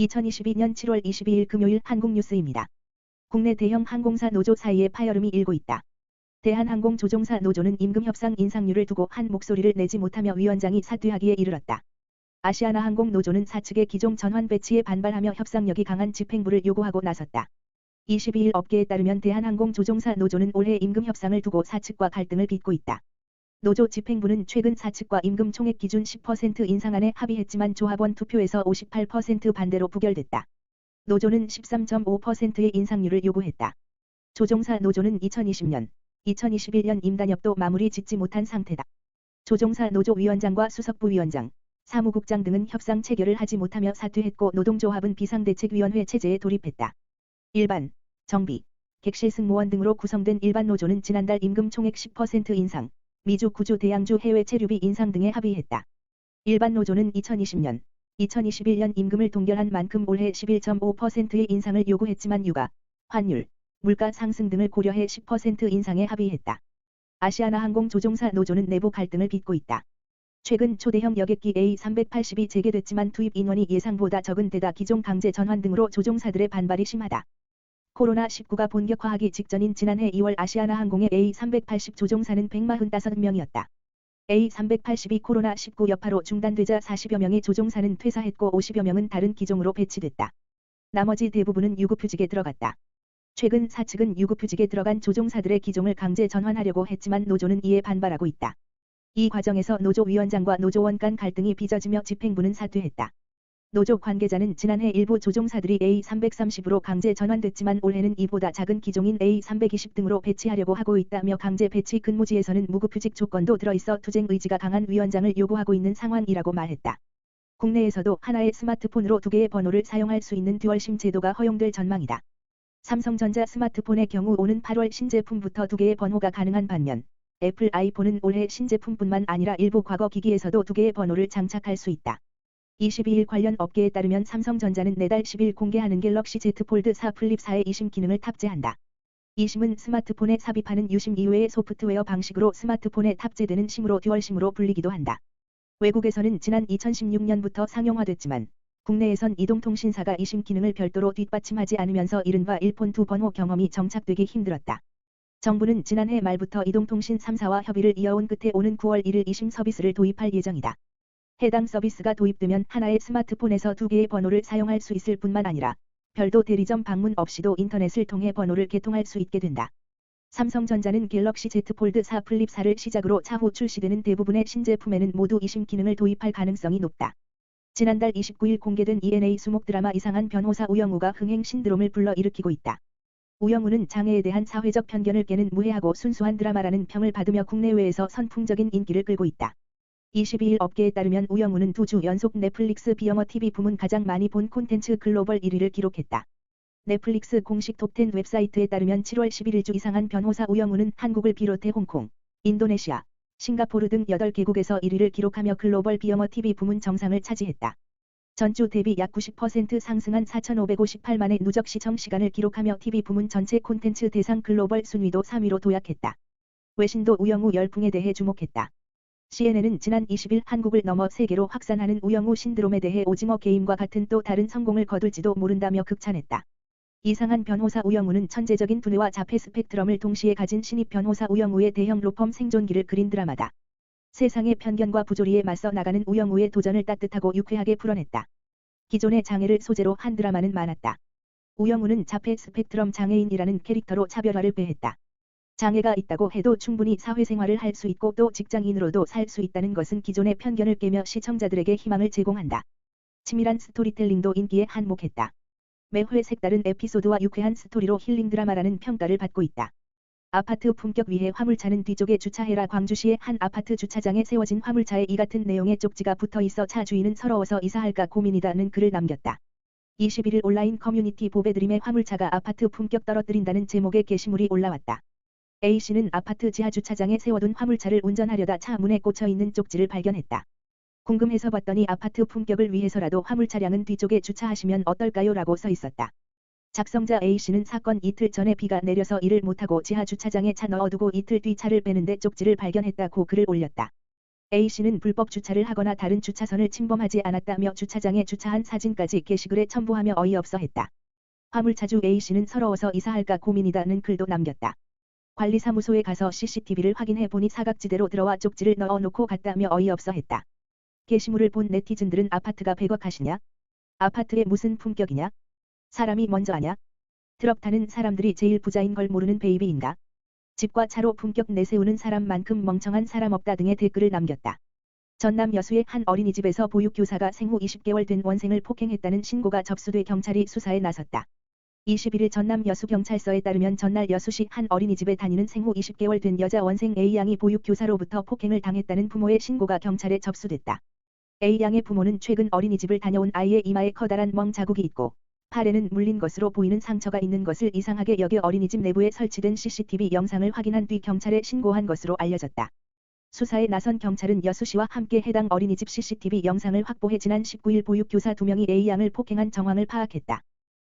2022년 7월 22일 금요일 한국뉴스입니다. 국내 대형 항공사 노조 사이에 파열음이 일고 있다. 대한항공 조종사 노조는 임금 협상 인상률을 두고 한 목소리를 내지 못하며 위원장이 사퇴하기에 이르렀다. 아시아나항공 노조는 사측의 기종 전환 배치에 반발하며 협상력이 강한 집행부를 요구하고 나섰다. 22일 업계에 따르면 대한항공 조종사 노조는 올해 임금 협상을 두고 사측과 갈등을 빚고 있다. 노조 집행부는 최근 사측과 임금 총액 기준 10% 인상안에 합의했지만 조합원 투표에서 58% 반대로 부결됐다. 노조는 13.5%의 인상률을 요구했다. 조종사 노조는 2020년, 2021년 임단협도 마무리 짓지 못한 상태다. 조종사 노조 위원장과 수석부위원장, 사무국장 등은 협상 체결을 하지 못하며 사퇴했고 노동조합은 비상대책위원회 체제에 돌입했다. 일반, 정비, 객실 승무원 등으로 구성된 일반 노조는 지난달 임금 총액 10% 인상, 미주 구주 대양주 해외 체류비 인상 등에 합의했다. 일반 노조는 2020년, 2021년 임금을 동결한 만큼 올해 11.5%의 인상을 요구했지만 유가, 환율, 물가 상승 등을 고려해 10% 인상에 합의했다. 아시아나항공 조종사 노조는 내부 갈등을 빚고 있다. 최근 초대형 여객기 A380이 재개됐지만 투입 인원이 예상보다 적은 데다 기종 강제 전환 등으로 조종사들의 반발이 심하다. 코로나19가 본격화하기 직전인 지난해 2월 아시아나항공의 A380 조종사는 145명이었다. A380이 코로나19 여파로 중단되자 40여 명의 조종사는 퇴사했고 50여 명은 다른 기종으로 배치됐다. 나머지 대부분은 유급휴직에 들어갔다. 최근 사측은 유급휴직에 들어간 조종사들의 기종을 강제 전환하려고 했지만 노조는 이에 반발하고 있다. 이 과정에서 노조 위원장과 노조원 간 갈등이 빚어지며 집행부는 사퇴했다. 노조 관계자는 지난해 일부 조종사들이 A330으로 강제 전환됐지만 올해는 이보다 작은 기종인 A320 등으로 배치하려고 하고 있다며 강제 배치 근무지에서는 무급휴직 조건도 들어있어 투쟁 의지가 강한 위원장을 요구하고 있는 상황이라고 말했다. 국내에서도 하나의 스마트폰으로 두 개의 번호를 사용할 수 있는 듀얼심 제도가 허용될 전망이다. 삼성전자 스마트폰의 경우 오는 8월 신제품부터 두 개의 번호가 가능한 반면 애플 아이폰은 올해 신제품뿐만 아니라 일부 과거 기기에서도 두 개의 번호를 장착할 수 있다. 22일 관련 업계에 따르면 삼성전자는 내달 10일 공개하는 갤럭시 Z 폴드 4 플립 4의 eSIM 기능을 탑재한다. eSIM은 스마트폰에 삽입하는 유심 이외의 소프트웨어 방식으로 스마트폰에 탑재되는 심으로 듀얼심으로 불리기도 한다. 외국에서는 지난 2016년부터 상용화됐지만 국내에선 이동통신사가 eSIM 기능을 별도로 뒷받침하지 않으면서 이른바 1폰 2번호 경험이 정착되기 힘들었다. 정부는 지난해 말부터 이동통신 3사와 협의를 이어온 끝에 오는 9월 1일 eSIM 서비스를 도입할 예정이다. 해당 서비스가 도입되면 하나의 스마트폰에서 두 개의 번호를 사용할 수 있을 뿐만 아니라 별도 대리점 방문 없이도 인터넷을 통해 번호를 개통할 수 있게 된다. 삼성전자는 갤럭시 Z 폴드 4 플립 4를 시작으로 차후 출시되는 대부분의 신제품에는 모두 eSIM 기능을 도입할 가능성이 높다. 지난달 29일 공개된 ENA 수목 드라마 이상한 변호사 우영우가 흥행 신드롬을 불러일으키고 있다. 우영우는 장애에 대한 사회적 편견을 깨는 무해하고 순수한 드라마라는 평을 받으며 국내외에서 선풍적인 인기를 끌고 있다. 22일 업계에 따르면 우영우는 2주 연속 넷플릭스 비영어 TV 부문 가장 많이 본 콘텐츠 글로벌 1위를 기록했다. 넷플릭스 공식 톱10 웹사이트에 따르면 7월 11일 주 이상한 변호사 우영우는 한국을 비롯해 홍콩, 인도네시아, 싱가포르 등 8개국에서 1위를 기록하며 글로벌 비영어 TV 부문 정상을 차지했다. 전주 대비 약 90% 상승한 4,558만의 누적 시청 시간을 기록하며 TV 부문 전체 콘텐츠 대상 글로벌 순위도 3위로 도약했다. 외신도 우영우 열풍에 대해 주목했다. CNN은 지난 20일 한국을 넘어 세계로 확산하는 우영우 신드롬에 대해 오징어 게임과 같은 또 다른 성공을 거둘지도 모른다며 극찬했다. 이상한 변호사 우영우는 천재적인 두뇌와 자폐 스펙트럼을 동시에 가진 신입 변호사 우영우의 대형 로펌 생존기를 그린 드라마다. 세상의 편견과 부조리에 맞서 나가는 우영우의 도전을 따뜻하고 유쾌하게 풀어냈다. 기존의 장애를 소재로 한 드라마는 많았다. 우영우는 자폐 스펙트럼 장애인이라는 캐릭터로 차별화를 배했다. 장애가 있다고 해도 충분히 사회생활을 할 수 있고 또 직장인으로도 살 수 있다는 것은 기존의 편견을 깨며 시청자들에게 희망을 제공한다. 치밀한 스토리텔링도 인기에 한몫했다. 매회 색다른 에피소드와 유쾌한 스토리로 힐링 드라마라는 평가를 받고 있다. 아파트 품격 위해 화물차는 뒤쪽에 주차해라. 광주시의 한 아파트 주차장에 세워진 화물차에 이 같은 내용의 쪽지가 붙어 있어 차 주인은 서러워서 이사할까 고민이다는 글을 남겼다. 21일 온라인 커뮤니티 보배드림의 화물차가 아파트 품격 떨어뜨린다는 제목의 게시물이 올라왔다. A씨는 아파트 지하 주차장에 세워둔 화물차를 운전하려다 차 문에 꽂혀 있는 쪽지를 발견했다. 궁금해서 봤더니 아파트 품격을 위해서라도 화물 차량은 뒤쪽에 주차하시면 어떨까요? 라고 써 있었다. 작성자 A씨는 사건 이틀 전에 비가 내려서 일을 못하고 지하 주차장에 차 넣어두고 이틀 뒤 차를 빼는데 쪽지를 발견했다고 글을 올렸다. A씨는 불법 주차를 하거나 다른 주차선을 침범하지 않았다며 주차장에 주차한 사진까지 게시글에 첨부하며 어이없어 했다. 화물차주 A씨는 서러워서 이사할까 고민이다는 글도 남겼다. 관리사무소에 가서 CCTV를 확인해 보니 사각지대로 들어와 쪽지를 넣어놓고 갔다며 어이없어 했다. 게시물을 본 네티즌들은 아파트가 100억 하시냐? 아파트에 무슨 품격이냐? 사람이 먼저 하냐? 트럭 타는 사람들이 제일 부자인 걸 모르는 베이비인가? 집과 차로 품격 내세우는 사람만큼 멍청한 사람 없다 등의 댓글을 남겼다. 전남 여수의 한 어린이집에서 보육교사가 생후 20개월 된 원생을 폭행했다는 신고가 접수돼 경찰이 수사에 나섰다. 21일 전남 여수경찰서에 따르면 전날 여수시 한 어린이집에 다니는 생후 20개월 된 여자 원생 A양이 보육교사로부터 폭행을 당했다는 부모의 신고가 경찰에 접수됐다. A양의 부모는 최근 어린이집을 다녀온 아이의 이마에 커다란 멍 자국이 있고 팔에는 물린 것으로 보이는 상처가 있는 것을 이상하게 여겨 어린이집 내부에 설치된 CCTV 영상을 확인한 뒤 경찰에 신고한 것으로 알려졌다. 수사에 나선 경찰은 여수시와 함께 해당 어린이집 CCTV 영상을 확보해 지난 19일 보육교사 2명이 A양을 폭행한 정황을 파악했다.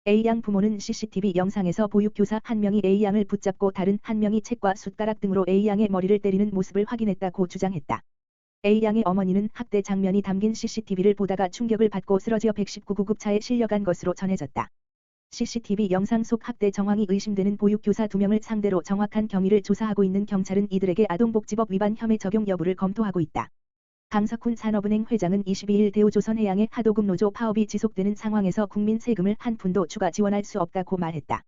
A양 부모는 CCTV 영상에서 보육교사 한 명이 A양을 붙잡고 다른 한 명이 책과 숟가락 등으로 A양의 머리를 때리는 모습을 확인했다고 주장했다. A양의 어머니는 학대 장면이 담긴 CCTV를 보다가 충격을 받고 쓰러져 119구급 차에 실려간 것으로 전해졌다. CCTV 영상 속 학대 정황이 의심되는 보육교사 2명을 상대로 정확한 경위를 조사하고 있는 경찰은 이들에게 아동복지법 위반 혐의 적용 여부를 검토하고 있다. 강석훈 산업은행 회장은 22일 대우조선해양의 하도급 노조 파업이 지속되는 상황에서 국민 세금을 한 푼도 추가 지원할 수 없다고 말했다.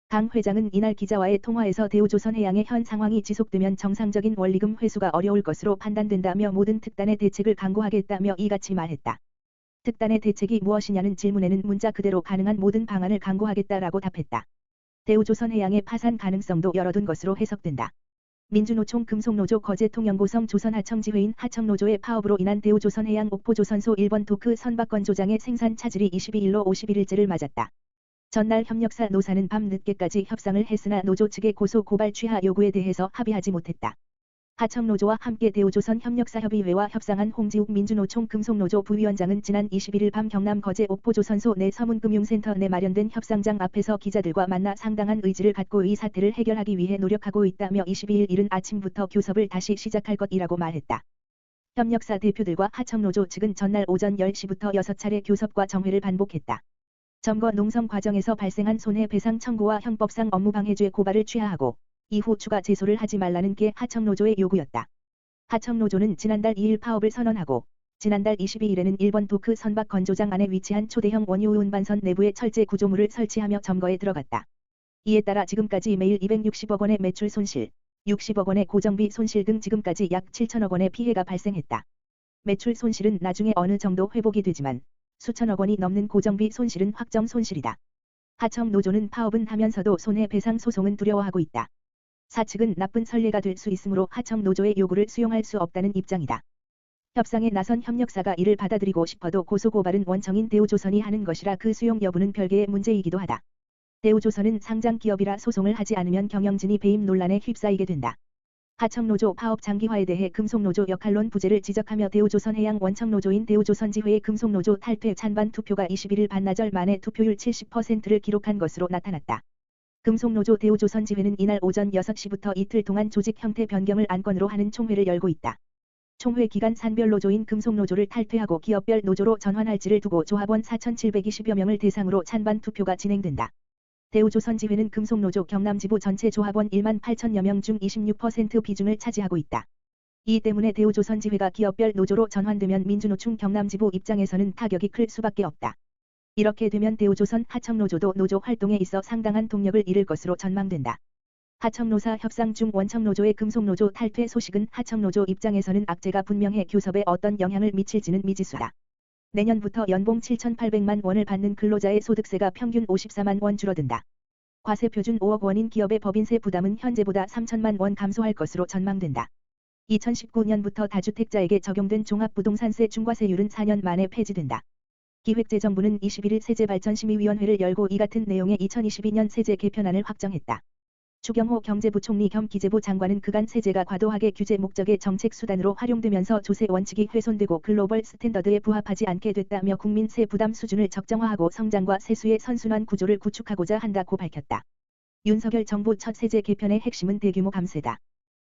강 회장은 이날 기자와의 통화에서 대우조선해양의 현 상황이 지속되면 정상적인 원리금 회수가 어려울 것으로 판단된다며 모든 특단의 대책을 강구하겠다며 이같이 말했다. 특단의 대책이 무엇이냐는 질문에는 문자 그대로 가능한 모든 방안을 강구하겠다라고 답했다. 대우조선해양의 파산 가능성도 열어둔 것으로 해석된다. 민주노총 금속노조 거제통연고성 조선하청지회인 하청노조의 파업으로 인한 대우조선해양 옥포조선소 1번 도크 선박건 조장의 생산 차질이 22일로 51일째를 맞았다. 전날 협력사 노사는 밤 늦게까지 협상을 했으나 노조 측의 고소 고발 취하 요구에 대해서 합의하지 못했다. 하청노조와 함께 대우조선 협력사협의회와 협상한 홍지욱 민주노총 금속노조 부위원장은 지난 21일 밤 경남 거제 옥포조선소 내 서문금융센터 내 마련된 협상장 앞에서 기자들과 만나 상당한 의지를 갖고 이 사태를 해결하기 위해 노력하고 있다며 22일 이른 아침부터 교섭을 다시 시작할 것이라고 말했다. 협력사 대표들과 하청노조 측은 전날 오전 10시부터 6차례 교섭과 정회를 반복했다. 점거 농성 과정에서 발생한 손해배상 청구와 형법상 업무방해죄 고발을 취하하고 이후 추가 제소를 하지 말라는 게 하청노조의 요구였다. 하청노조는 지난달 2일 파업을 선언하고 지난달 22일에는 1번 도크 선박 건조장 안에 위치한 초대형 원유 운반선 내부에 철제 구조물을 설치하며 점거에 들어갔다. 이에 따라 지금까지 매일 260억 원의 매출 손실, 60억 원의 고정비 손실 등 지금까지 약 7천억 원의 피해가 발생했다. 매출 손실은 나중에 어느 정도 회복이 되지만 수천억 원이 넘는 고정비 손실은 확정 손실이다. 하청노조는 파업은 하면서도 손해배상 소송은 두려워하고 있다. 사측은 나쁜 선례가 될 수 있으므로 하청노조의 요구를 수용할 수 없다는 입장이다. 협상에 나선 협력사가 이를 받아들이고 싶어도 고소고발은 원청인 대우조선이 하는 것이라 그 수용 여부는 별개의 문제이기도 하다. 대우조선은 상장 기업이라 소송을 하지 않으면 경영진이 배임 논란에 휩싸이게 된다. 하청노조 파업 장기화에 대해 금속노조 역할론 부재를 지적하며 대우조선해양 원청노조인 대우조선지회의 금속노조 탈퇴 찬반 투표가 21일 반나절 만에 투표율 70%를 기록한 것으로 나타났다. 금속노조 대우조선지회는 이날 오전 6시부터 이틀 동안 조직 형태 변경을 안건으로 하는 총회를 열고 있다. 총회 기간 산별 노조인 금속노조를 탈퇴하고 기업별 노조로 전환할지를 두고 조합원 4,720여 명을 대상으로 찬반 투표가 진행된다. 대우조선지회는 금속노조 경남지부 전체 조합원 1만 8천여 명 중 26% 비중을 차지하고 있다. 이 때문에 대우조선지회가 기업별 노조로 전환되면 민주노총 경남지부 입장에서는 타격이 클 수밖에 없다. 이렇게 되면 대우조선 하청노조도 노조 활동에 있어 상당한 동력을 잃을 것으로 전망된다. 하청노사 협상 중 원청노조의 금속노조 탈퇴 소식은 하청노조 입장에서는 악재가 분명해 교섭에 어떤 영향을 미칠지는 미지수다. 내년부터 연봉 7,800만 원을 받는 근로자의 소득세가 평균 54만 원 줄어든다. 과세 표준 5억 원인 기업의 법인세 부담은 현재보다 3천만 원 감소할 것으로 전망된다. 2019년부터 다주택자에게 적용된 종합부동산세 중과세율은 4년 만에 폐지된다. 기획재정부는 21일 세제발전심의위원회를 열고 이 같은 내용의 2022년 세제 개편안을 확정했다. 추경호 경제부총리 겸 기재부 장관은 그간 세제가 과도하게 규제 목적의 정책 수단으로 활용되면서 조세 원칙이 훼손되고 글로벌 스탠더드에 부합하지 않게 됐다며 국민 세 부담 수준을 적정화하고 성장과 세수의 선순환 구조를 구축하고자 한다고 밝혔다. 윤석열 정부 첫 세제 개편의 핵심은 대규모 감세다.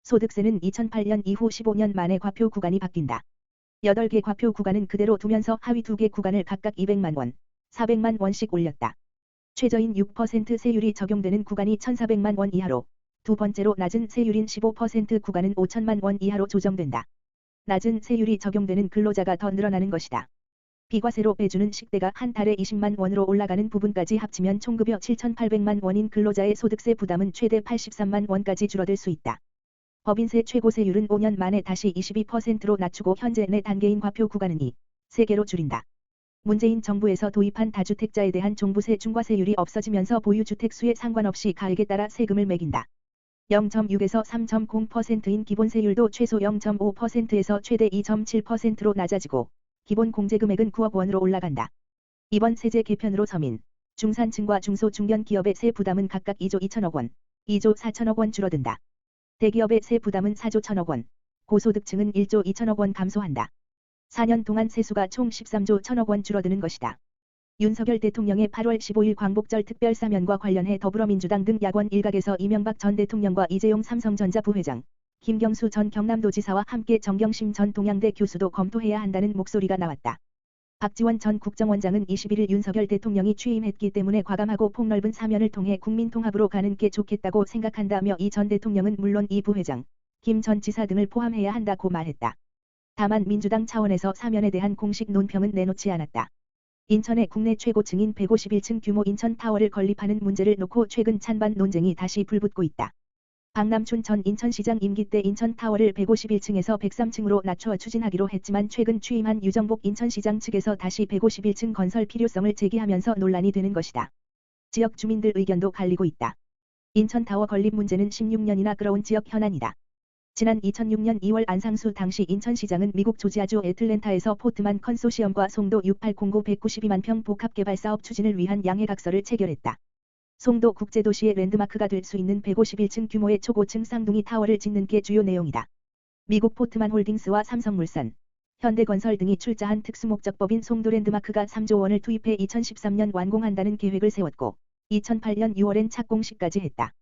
소득세는 2008년 이후 15년 만에 과표 구간이 바뀐다. 8개 과표 구간은 그대로 두면서 하위 2개 구간을 각각 200만 원, 400만 원씩 올렸다. 최저인 6% 세율이 적용되는 구간이 1,400만 원 이하로, 두 번째로 낮은 세율인 15% 구간은 5천만 원 이하로 조정된다. 낮은 세율이 적용되는 근로자가 더 늘어나는 것이다. 비과세로 빼주는 식대가 한 달에 20만 원으로 올라가는 부분까지 합치면 총급여 7,800만 원인 근로자의 소득세 부담은 최대 83만 원까지 줄어들 수 있다. 법인세 최고세율은 5년 만에 다시 22%로 낮추고 현재 4단계인 과표 구간은 3개로 줄인다. 문재인 정부에서 도입한 다주택자에 대한 종부세 중과세율이 없어지면서 보유주택 수에 상관없이 가액에 따라 세금을 매긴다. 0.6에서 3.0%인 기본세율도 최소 0.5%에서 최대 2.7%로 낮아지고 기본 공제금액은 9억 원으로 올라간다. 이번 세제 개편으로 서민, 중산층과 중소 중견 기업의 세 부담은 각각 2조 2천억 원, 2조 4천억 원 줄어든다. 대기업의 세 부담은 4조 1천억 원, 고소득층은 1조 2천억 원 감소한다. 4년 동안 세수가 총 13조 1천억 원 줄어드는 것이다. 윤석열 대통령의 8월 15일 광복절 특별사면과 관련해 더불어민주당 등 야권 일각에서 이명박 전 대통령과 이재용 삼성전자 부회장, 김경수 전 경남도지사와 함께 정경심 전 동양대 교수도 검토해야 한다는 목소리가 나왔다. 박지원 전 국정원장은 21일 윤석열 대통령이 취임했기 때문에 과감하고 폭넓은 사면을 통해 국민 통합으로 가는 게 좋겠다고 생각한다며 이 전 대통령은 물론 이 부회장, 김 전 지사 등을 포함해야 한다고 말했다. 다만 민주당 차원에서 사면에 대한 공식 논평은 내놓지 않았다. 인천의 국내 최고층인 151층 규모 인천타워를 건립하는 문제를 놓고 최근 찬반 논쟁이 다시 불붙고 있다. 박남춘 전 인천시장 임기 때 인천타워를 151층에서 103층으로 낮춰 추진하기로 했지만 최근 취임한 유정복 인천시장 측에서 다시 151층 건설 필요성을 제기하면서 논란이 되는 것이다. 지역 주민들 의견도 갈리고 있다. 인천타워 건립 문제는 16년이나 끌어온 지역 현안이다. 지난 2006년 2월 안상수 당시 인천시장은 미국 조지아주 애틀랜타에서 포트만 컨소시엄과 송도 6809 192만 평 복합개발사업 추진을 위한 양해각서를 체결했다. 송도 국제도시의 랜드마크가 될 수 있는 151층 규모의 초고층 쌍둥이 타워를 짓는 게 주요 내용이다. 미국 포트만 홀딩스와 삼성물산, 현대건설 등이 출자한 특수목적법인 송도 랜드마크가 3조 원을 투입해 2013년 완공한다는 계획을 세웠고 2008년 6월엔 착공식까지 했다.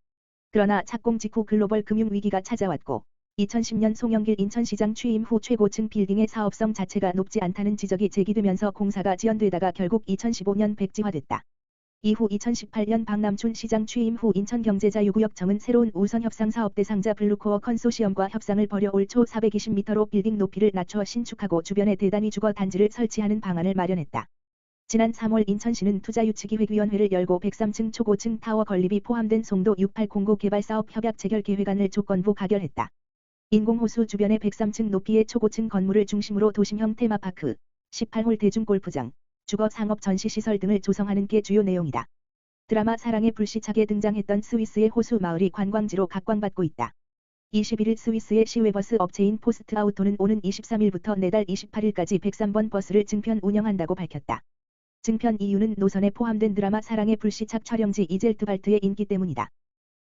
그러나 착공 직후 글로벌 금융위기가 찾아왔고 2010년 송영길 인천시장 취임 후 최고층 빌딩의 사업성 자체가 높지 않다는 지적이 제기되면서 공사가 지연되다가 결국 2015년 백지화됐다. 이후 2018년 박남춘 시장 취임 후 인천경제자유구역청은 새로운 우선협상사업 대상자 블루코어 컨소시엄과 협상을 벌여 올 초 420m로 빌딩 높이를 낮춰 신축하고 주변에 대단위 주거 단지를 설치하는 방안을 마련했다. 지난 3월 인천시는 투자유치기획위원회를 열고 103층 초고층 타워 건립이 포함된 송도 6809 개발사업 협약 체결 계획안을 조건부 가결했다. 인공호수 주변의 103층 높이의 초고층 건물을 중심으로 도심형 테마파크, 18홀 대중골프장, 주거 상업 전시시설 등을 조성하는 게 주요 내용이다. 드라마 사랑의 불시착에 등장했던 스위스의 호수 마을이 관광지로 각광받고 있다. 21일 스위스의 시외버스 업체인 포스트아우토는 오는 23일부터 내달 28일까지 103번 버스를 증편 운영한다고 밝혔다. 증편 이유는 노선에 포함된 드라마 사랑의 불시착 촬영지 이젤트발트의 인기 때문이다.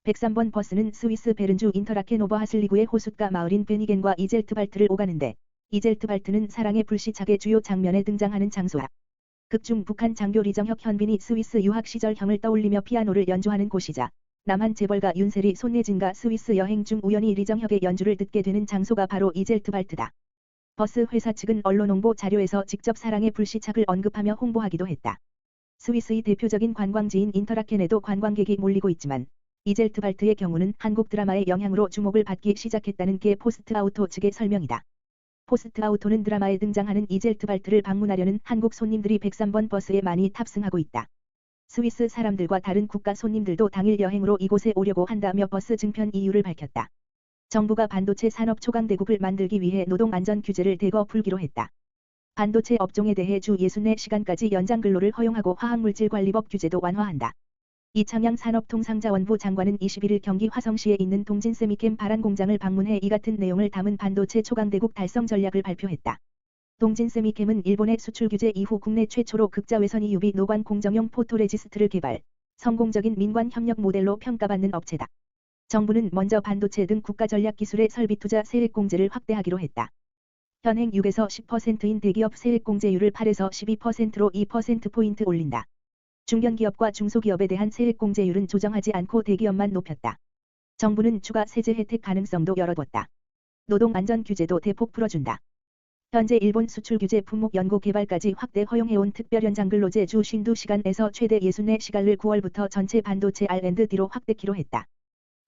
103번 버스는 스위스 베른주 인터라켄 오버하슬리구의 호숫가 마을인 베니겐과 이젤트발트를 오가는데 이젤트발트는 사랑의 불시착의 주요 장면에 등장하는 장소다. 극중 북한 장교 리정혁 현빈이 스위스 유학 시절 형을 떠올리며 피아노를 연주하는 곳이자 남한 재벌가 윤세리 손예진가 스위스 여행 중 우연히 리정혁의 연주를 듣게 되는 장소가 바로 이젤트발트다. 버스 회사 측은 언론 홍보 자료에서 직접 사랑의 불시착을 언급하며 홍보하기도 했다. 스위스의 대표적인 관광지인 인터라켄에도 관광객이 몰리고 있지만 이젤트발트의 경우는 한국 드라마의 영향으로 주목을 받기 시작했다는 게 포스트아우토 측의 설명이다. 포스트아우토는 드라마에 등장하는 이젤트발트를 방문하려는 한국 손님들이 103번 버스에 많이 탑승하고 있다. 스위스 사람들과 다른 국가 손님들도 당일 여행으로 이곳에 오려고 한다며 버스 증편 이유를 밝혔다. 정부가 반도체 산업 초강대국을 만들기 위해 노동안전 규제를 대거 풀기로 했다. 반도체 업종에 대해 주 64시간까지 연장 근로를 허용하고 화학물질관리법 규제도 완화한다. 이창양 산업통상자원부 장관은 21일 경기 화성시에 있는 동진세미캠 발안공장을 방문해 이 같은 내용을 담은 반도체 초강대국 달성 전략을 발표했다. 동진세미캠은 일본의 수출 규제 이후 국내 최초로 극자외선 EUV 노관 공정용 포토레지스트를 개발, 성공적인 민관 협력 모델로 평가받는 업체다. 정부는 먼저 반도체 등 국가 전략 기술의 설비 투자 세액 공제를 확대하기로 했다. 현행 6에서 10%인 대기업 세액 공제율을 8에서 12%로 2%포인트 올린다. 중견기업과 중소기업에 대한 세액 공제율은 조정하지 않고 대기업만 높였다. 정부는 추가 세제 혜택 가능성도 열어뒀다. 노동 안전 규제도 대폭 풀어준다. 현재 일본 수출 규제 품목 연구 개발까지 확대 허용해온 특별 연장 근로제 주 52시간에서 최대 64시간을 9월부터 전체 반도체 R&D로 확대키로 했다.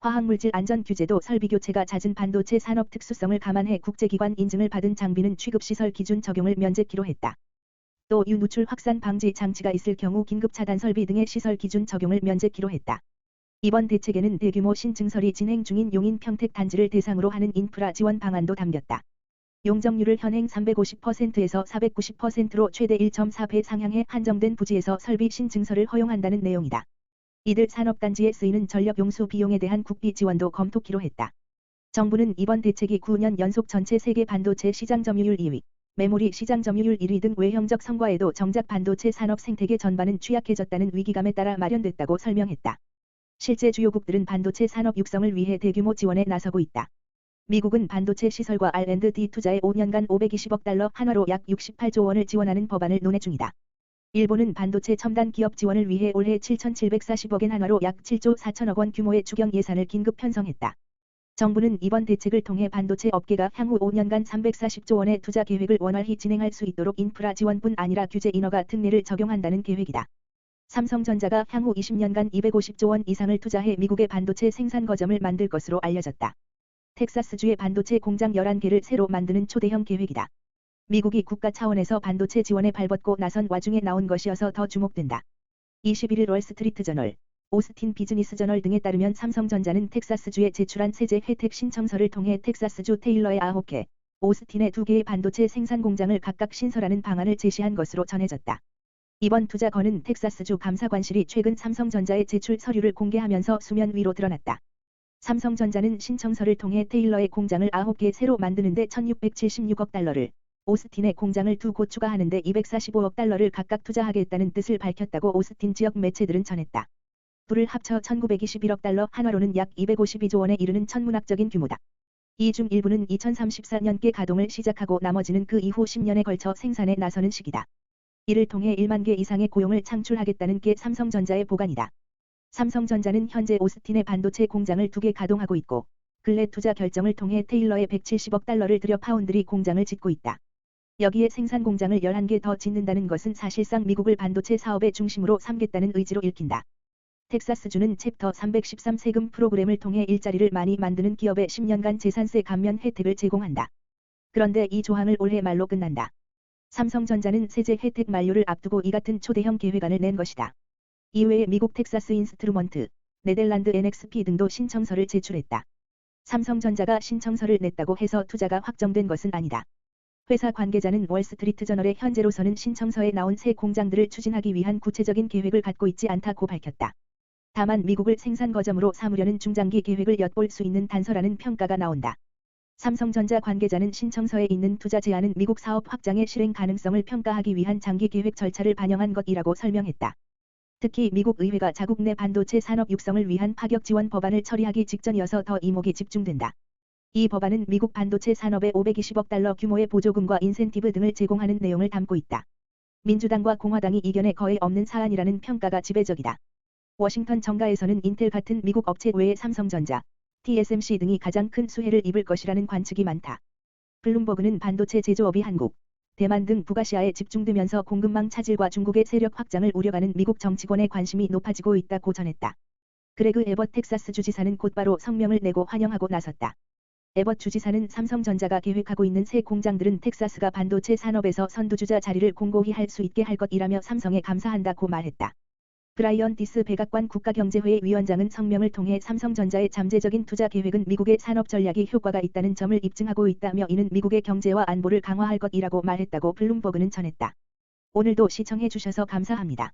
화학물질 안전 규제도 설비 교체가 잦은 반도체 산업 특수성을 감안해 국제기관 인증을 받은 장비는 취급시설 기준 적용을 면제키로 했다. 또 유누출 확산 방지 장치가 있을 경우 긴급 차단 설비 등의 시설 기준 적용을 면제키로 했다. 이번 대책에는 대규모 신증설이 진행 중인 용인 평택 단지를 대상으로 하는 인프라 지원 방안도 담겼다. 용적률을 현행 350%에서 490%로 최대 1.4배 상향해 한정된 부지에서 설비 신증설을 허용한다는 내용이다. 이들 산업단지에 쓰이는 전력 용수 비용에 대한 국비 지원도 검토키로 했다. 정부는 이번 대책이 9년 연속 전체 세계 반도체 시장 점유율 2위, 메모리 시장 점유율 1위 등 외형적 성과에도 정작 반도체 산업 생태계 전반은 취약해졌다는 위기감에 따라 마련됐다고 설명했다. 실제 주요국들은 반도체 산업 육성을 위해 대규모 지원에 나서고 있다. 미국은 반도체 시설과 R&D 투자에 5년간 520억 달러 한화로 약 68조 원을 지원하는 법안을 논의 중이다. 일본은 반도체 첨단 기업 지원을 위해 올해 7,740억엔 한화로 약 7조 4천억 원 규모의 추경 예산을 긴급 편성했다. 정부는 이번 대책을 통해 반도체 업계가 향후 5년간 340조 원의 투자 계획을 원활히 진행할 수 있도록 인프라 지원뿐 아니라 규제 인허가 특례를 적용한다는 계획이다. 삼성전자가 향후 20년간 250조 원 이상을 투자해 미국의 반도체 생산 거점을 만들 것으로 알려졌다. 텍사스주의 반도체 공장 11개를 새로 만드는 초대형 계획이다. 미국이 국가 차원에서 반도체 지원에 발벗고 나선 와중에 나온 것이어서 더 주목된다. 21일 월스트리트저널, 오스틴 비즈니스저널 등에 따르면 삼성전자는 텍사스주에 제출한 세제 혜택 신청서를 통해 텍사스주 테일러의 9개, 오스틴의 2개의 반도체 생산 공장을 각각 신설하는 방안을 제시한 것으로 전해졌다. 이번 투자 건은 텍사스주 감사관실이 최근 삼성전자의 제출 서류를 공개하면서 수면 위로 드러났다. 삼성전자는 신청서를 통해 테일러의 공장을 9개 새로 만드는데 1,676억 달러를, 오스틴의 공장을 2곳 추가하는데 245억 달러를 각각 투자하겠다는 뜻을 밝혔다고 오스틴 지역 매체들은 전했다. 둘을 합쳐 1,921억 달러 한화로는 약 252조 원에 이르는 천문학적인 규모다. 이 중 일부는 2034년께 가동을 시작하고 나머지는 그 이후 10년에 걸쳐 생산에 나서는 시기다. 이를 통해 1만 개 이상의 고용을 창출하겠다는 게 삼성전자의 보관이다. 삼성전자는 현재 오스틴의 반도체 공장을 2개 가동하고 있고 근래 투자 결정을 통해 테일러에 170억 달러를 들여 파운드리 공장을 짓고 있다. 여기에 생산 공장을 11개 더 짓는다는 것은 사실상 미국을 반도체 사업의 중심으로 삼겠다는 의지로 읽힌다. 텍사스주는 챕터 313 세금 프로그램을 통해 일자리를 많이 만드는 기업에 10년간 재산세 감면 혜택을 제공한다. 그런데 이 조항을 올해 말로 끝난다. 삼성전자는 세제 혜택 만료를 앞두고 이 같은 초대형 계획안을 낸 것이다. 이외에 미국 텍사스 인스트루먼트, 네덜란드 NXP 등도 신청서를 제출했다. 삼성전자가 신청서를 냈다고 해서 투자가 확정된 것은 아니다. 회사 관계자는 월스트리트저널에 현재로서는 신청서에 나온 새 공장들을 추진하기 위한 구체적인 계획을 갖고 있지 않다고 밝혔다. 다만 미국을 생산 거점으로 삼으려는 중장기 계획을 엿볼 수 있는 단서라는 평가가 나온다. 삼성전자 관계자는 신청서에 있는 투자 제한은 미국 사업 확장의 실행 가능성을 평가하기 위한 장기 계획 절차를 반영한 것이라고 설명했다. 특히 미국 의회가 자국 내 반도체 산업 육성을 위한 파격 지원 법안을 처리하기 직전이어서 더 이목이 집중된다. 이 법안은 미국 반도체 산업에 520억 달러 규모의 보조금과 인센티브 등을 제공하는 내용을 담고 있다. 민주당과 공화당이 이견에 거의 없는 사안이라는 평가가 지배적이다. 워싱턴 정가에서는 인텔 같은 미국 업체 외에 삼성전자, TSMC 등이 가장 큰 수혜를 입을 것이라는 관측이 많다. 블룸버그는 반도체 제조업이 한국, 대만 등 북아시아에 집중되면서 공급망 차질과 중국의 세력 확장을 우려하는 미국 정치권의 관심이 높아지고 있다고 전했다. 그레그 에벗 텍사스 주지사는 곧바로 성명을 내고 환영하고 나섰다. 에벗 주지사는 삼성전자가 계획하고 있는 새 공장들은 텍사스가 반도체 산업에서 선두주자 자리를 공고히 할 수 있게 할 것이라며 삼성에 감사한다고 말했다. 브라이언 디스 백악관 국가경제회의 위원장은 성명을 통해 삼성전자의 잠재적인 투자 계획은 미국의 산업 전략이 효과가 있다는 점을 입증하고 있다며 이는 미국의 경제와 안보를 강화할 것이라고 말했다고 블룸버그는 전했다. 오늘도 시청해 주셔서 감사합니다.